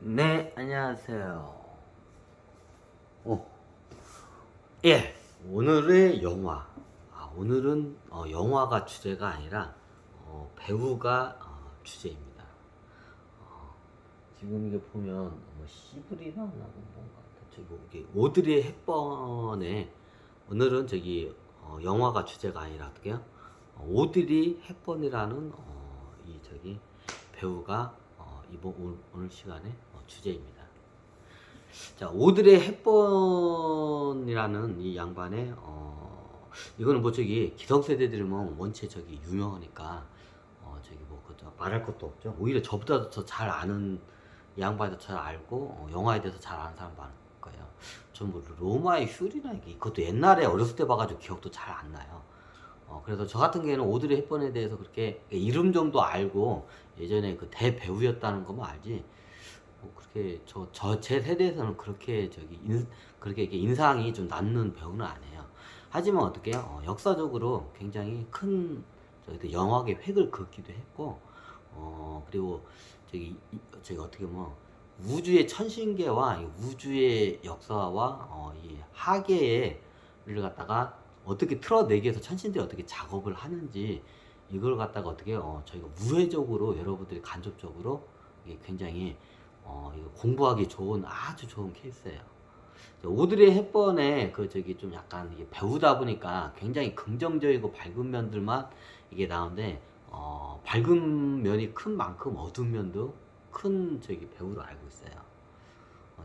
네, 안녕하세요. 예, 오늘의 영화. 오늘은 영화가 주제가 아니라 배우가 주제입니다. 어, 지금 이게 보면 시브리나 뭔가 저기 이게 오드리 헵번의 오늘은 저기 영화가 주제가 아니라 어떻게요? 오드리 헵번이라는 이 저기 배우가 이번 오늘 시간에 주제입니다. 자, 오드리 헵번이라는 이 양반의 이거는 뭐 저기 기성세대들이면 원체 저기 유명하니까 저기 뭐 그저 말할 것도 없죠. 오히려 저보다도 더 잘 아는 이 양반도 잘 알고 영화에 대해서 잘 아는 사람 많을 거예요. 전뭐 로마의 휴리나 이게 그것도 옛날에 어렸을 때 봐가지고 기억도 잘 안 나요. 그래서 저 같은 경우에는 오드리 헵번에 대해서 그렇게 이름 정도 알고 예전에 그 대배우였다는 것만 알지 뭐 그렇게 제 세대에서는 그렇게 그렇게 이렇게 인상이 좀 남는 배우는 아니에요. 하지만 어떻게 해요? 역사적으로 굉장히 큰 영화계 획을 그었기도 했고, 그리고 저기 어떻게 뭐 우주의 천신계와 이 우주의 역사와 이 하계를 갖다가 어떻게 틀어내기 위해서 천신들이 어떻게 작업을 하는지 이걸 갖다가 어떻게 저희가 우회적으로 여러분들이 간접적으로 이게 굉장히 이거 공부하기 좋은 아주 좋은 케이스예요. 오드리 헵번의 그 저기 좀 약간 이게 배우다 보니까 굉장히 긍정적이고 밝은 면들만 이게 나오는데 밝은 면이 큰 만큼 어두운 면도 큰 저기 배우로 알고 있어요.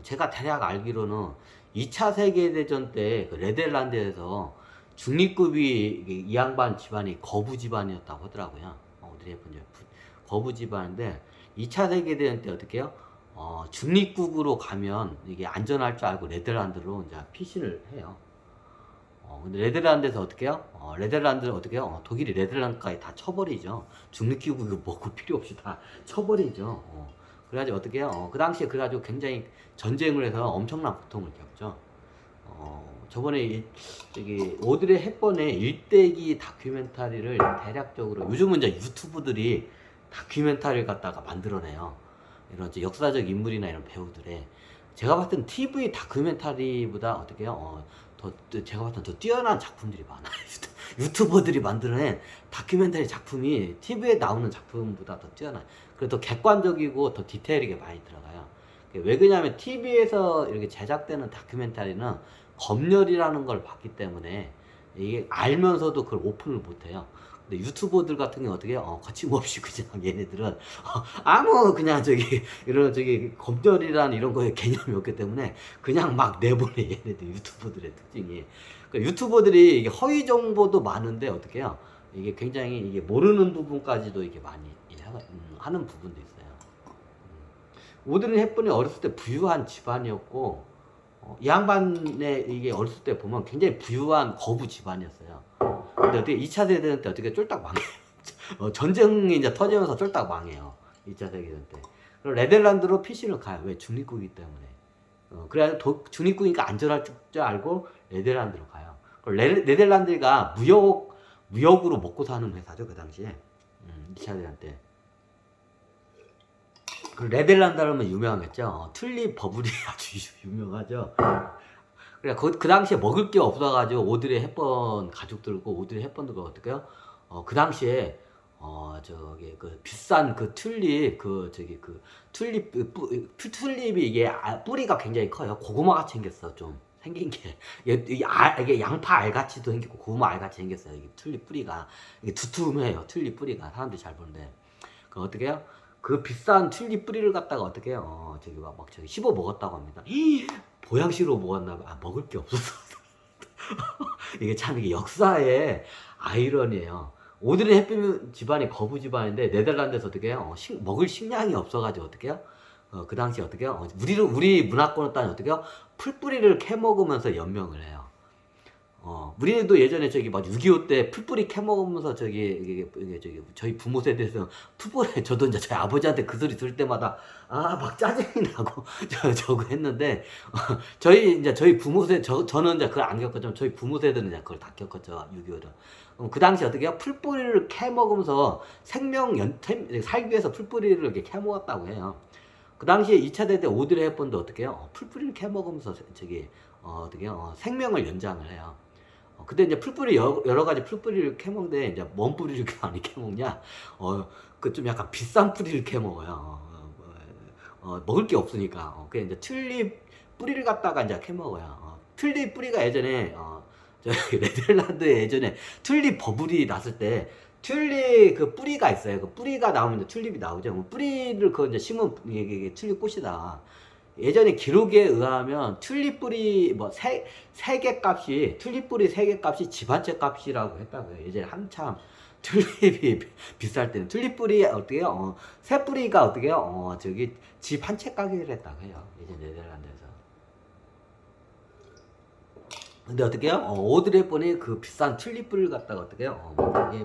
제가 대략 알기로는 2차 세계대전 때 그 레델란드에서 중립급이 이 양반 집안이 거부 집안이었다고 하더라고요. 오드리 헵번 거부 집안인데 2차 세계대전 때 어떻게 해요? 중립국으로 가면 이게 안전할 줄 알고 레델란드로 이제 피신을 해요. 근데 레델란드에서 어떻게 해요? 레델란드를 어떻게 해요? 독일이 레델란드까지 다 쳐버리죠. 중립국이 먹을 필요 없이 다 쳐버리죠. 그래가지고 어떻게 해요? 그 당시에 그래가지고 굉장히 전쟁을 해서 엄청난 고통을 겪죠. 저번에 저기 오드리 헵번의 일대기 다큐멘터리를 대략적으로 요즘은 이제 유튜브들이 다큐멘터리를 갖다가 만들어내요. 이런 이제 역사적 인물이나 이런 배우들의 제가 봤을 땐 TV 다큐멘터리보다 어떻게 해요? 제가 봤을 땐 더 뛰어난 작품들이 많아요. 유튜버들이 만들어낸 다큐멘터리 작품이 TV에 나오는 작품보다 더 뛰어나요. 그리고 더 객관적이고 더 디테일하게 많이 들어가요. 왜 그러냐면 TV에서 이렇게 제작되는 다큐멘터리는 검열이라는 걸 봤기 때문에 이게 알면서도 그걸 오픈을 못해요. 근데 유튜버들 같은 경우 어떻게 거침없이 그냥 얘네들은 아무 그냥 저기 이런 저기 검열이란 이런 거에 개념이 없기 때문에 그냥 막 내보내 얘네들 유튜버들의 특징이. 그러니까 유튜버들이 이게 허위 정보도 많은데 어떻게 해요? 이게 굉장히 이게 모르는 부분까지도 이게 많이 하는 부분도 있어요. 오드리 헵번이 어렸을 때 부유한 집안이었고 이 양반의 이게 어렸을 때 보면 굉장히 부유한 거부 집안이었어요. 근데 어떻게 2차 세대전 때 어떻게 쫄딱 망해요. 전쟁이 이제 터지면서 쫄딱 망해요. 2차 세계대전 때. 그리고 네덜란드로 피신을 가요. 왜? 중립국이기 때문에. 그래야 중립국이니까 안전할 줄 알고 네덜란드로 가요. 그리고 네덜란드가 무역으로 먹고 사는 회사죠. 그 당시에. 2차 대전 때. 그 네덜란드 하면 유명하겠죠. 튤립 버블이 아주 유명하죠. 그래 그 당시에 먹을 게 없어가지고 오드리 헵번 가족들고 오드리 헵번들과 어떻게 해요? 그 당시에 저기 그 비싼 그 튤립 그 저기 그 튤립이 이게 뿌리가 굉장히 커요. 고구마 같이 생겼어 좀 생긴 게 이게 양파 알같이도 생겼고 고구마 알같이 생겼어요. 이게 튤립 뿌리가 이게 두툼해요. 튤립 뿌리가 사람들이 잘 보는데 그 어떻게 해요? 그 비싼 튤립 뿌리를 갖다가 어떻게 해요? 저기 막 저기 씹어 먹었다고 합니다. 보양식으로 먹었나 봐. 먹을 게 없어서. 이게 참 이게 역사의 아이러니예요. 오드리 헵번 집안이 거부 집안인데 네덜란드에서 어떻게 해요? 먹을 식량이 없어가지고 어떻게 해요? 그 당시 어떻게 해요? 우리 문화권을 따면 어떻게 해요? 풀뿌리를 캐 먹으면서 연명을 해요. 우리도 예전에 저기 막 6.25 때 풀뿌리 캐먹으면서 이게 저기 저희 부모 세대에서 풀뿌리 저도 이제 저희 아버지한테 그 소리 들을 때마다 막 짜증이 나고 저거 했는데 저희 부모 세대 저는 이제 그걸 안 겪었지만 저희 부모 세대는 이제 그걸 다 겪었죠 6.25를. 그 당시 어떻게 해요? 풀뿌리를 캐먹으면서 살기 위해서 풀뿌리를 이렇게 캐먹었다고 해요. 그 당시에 2차 대회 때 오드리 헵번도 어떻게 해요? 풀뿌리를 캐먹으면서 어떻게 해요? 생명을 연장을 해요. 근데 이제 풀뿌리 여러 가지 풀뿌리를 캐먹는데 이제 뭔 뿌리를 이렇게 많이 캐먹냐? 그 좀 약간 비싼 뿌리를 캐먹어요. 먹을 게 없으니까. 그냥 이제 튤립 뿌리를 갖다가 이제 캐먹어요. 튤립 뿌리가 예전에 저기 네덜란드에 예전에 튤립 버블이 났을 때 튤립 그 뿌리가 있어요. 그 뿌리가 나오면 이제 튤립이 나오죠. 그 뿌리를 그 이제 심으면 이게 튤립 꽃이다. 예전에 기록에 의하면 튤립 뿌리 뭐 세개 값이 튤립 뿌리 3개 값이 집 한 채 값이라고 했다고요. 예전에 한참 튤립이 비쌀 때는 튤립 뿌리 어떻게 해요? 새 뿌리가 어떻게 해요? 저기 집 한 채 가격을 했다고 해요. 예전 네덜란드에서. 근데 어떻게 해요? 오드리 헵번이 그 비싼 튤립 뿌리를 갖다가 어떻게 해요?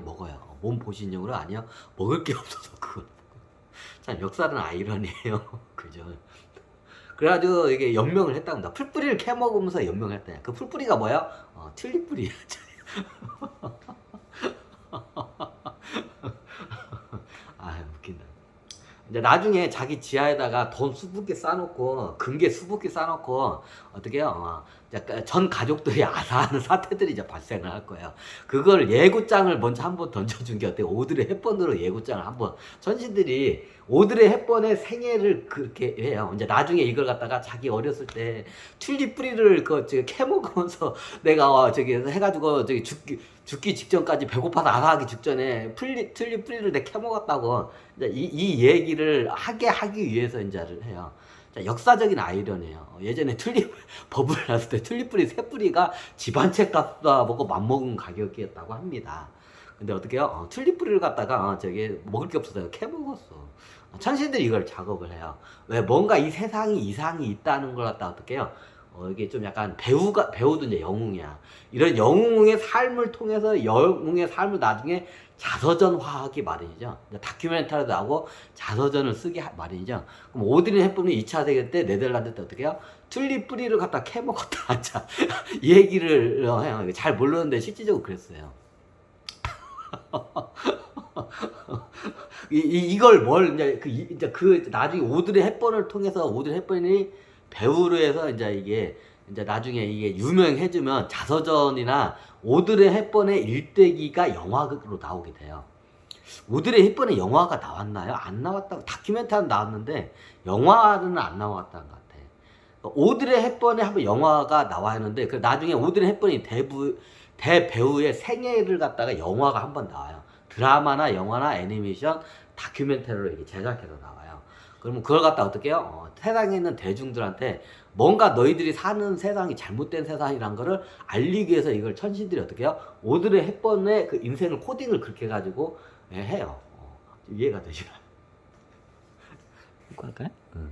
먹어요. 몸 보신용으로 아니요. 먹을 게 없어서 그걸. 참 역사는 아이러니해요. 그죠? 그래가지고 이게 연명을 했답니다. 풀뿌리를 캐먹으면서 연명을 했다. 그 풀뿌리가 뭐야? 튤립 뿌리야. 아, 웃긴다. 이제 나중에 자기 지하에다가 돈 수북히 싸놓고 금괴 수북히 싸놓고 어떻게 해요? 약간 전 가족들이 아사하는 사태들이 이제 발생을 할 거예요. 그걸 예고장을 먼저 한번 던져준 게 어때요? 오드리 헵번으로 예고장을 한번 전신들이 오드리 헵번의 생애를 그렇게 해요. 이제 나중에 이걸 갖다가 자기 어렸을 때 튤립 뿌리를 캐먹으면서 내가 저기 해가지고 저기 죽기 직전까지 배고파서 아사하기 직전에 튤립 뿌리를 내 캐먹었다고 이제 이 얘기를 하기 위해서 이제를 해요. 자, 역사적인 아이러니예요. 예전에 튤립 버블 났을 때 튤립 뿌리 세 뿌리가 집 한 채 값과 보고 맞먹은 가격이었다고 합니다. 근데 어떻게 해요? 튤립 뿌리를 갖다가 저기 먹을 게 없어서 캐먹었어. 천신들이 이걸 작업을 해요. 왜 뭔가 이 세상이 이상이 있다는 걸 갖다 어떻게 해요? 이게 좀 약간 배우도 이제 영웅이야. 이런 영웅의 삶을 통해서 영웅의 삶을 나중에 자서전화하기 마련이죠. 다큐멘터리도 나오고 자서전을 쓰기 마련이죠. 그럼 오드리 헵번이 2차 대회 때 네덜란드 때 어떻게 해요? 튤립 뿌리를 갖다 캐먹었다. 자, 이 얘기를 해요. 잘 모르는데 실질적으로 그랬어요. 이걸 뭘 이제 나중에 오드리 헵번을 통해서 오드리 헵번이 배우로 해서 이제 나중에 이게 유명해지면 자서전이나 오드리 헵번의 일대기가 영화로 나오게 돼요. 오드리 헵번의 영화가 나왔나요? 안 나왔다고 다큐멘터리는 나왔는데 영화는 안 나왔다는 것 같아. 오드리 헵번의 한번 영화가 나와야 하는데 그 나중에 오드리 헵번이 대배우의 생애를 갖다가 영화가 한번 나와요. 드라마나 영화나 애니메이션 다큐멘터리로 이렇게 제작해서 나와요. 그러면 그걸 갖다 어떻게 해요? 세상에 있는 대중들한테 뭔가 너희들이 사는 세상이 잘못된 세상이란 거를 알리기 위해서 이걸 천신들이 어떻게 해요? 오드리 헵번의 그 인생을 코딩을 그렇게 해가지고 해요. 이해가 되시나요? 이거 할까요? 응.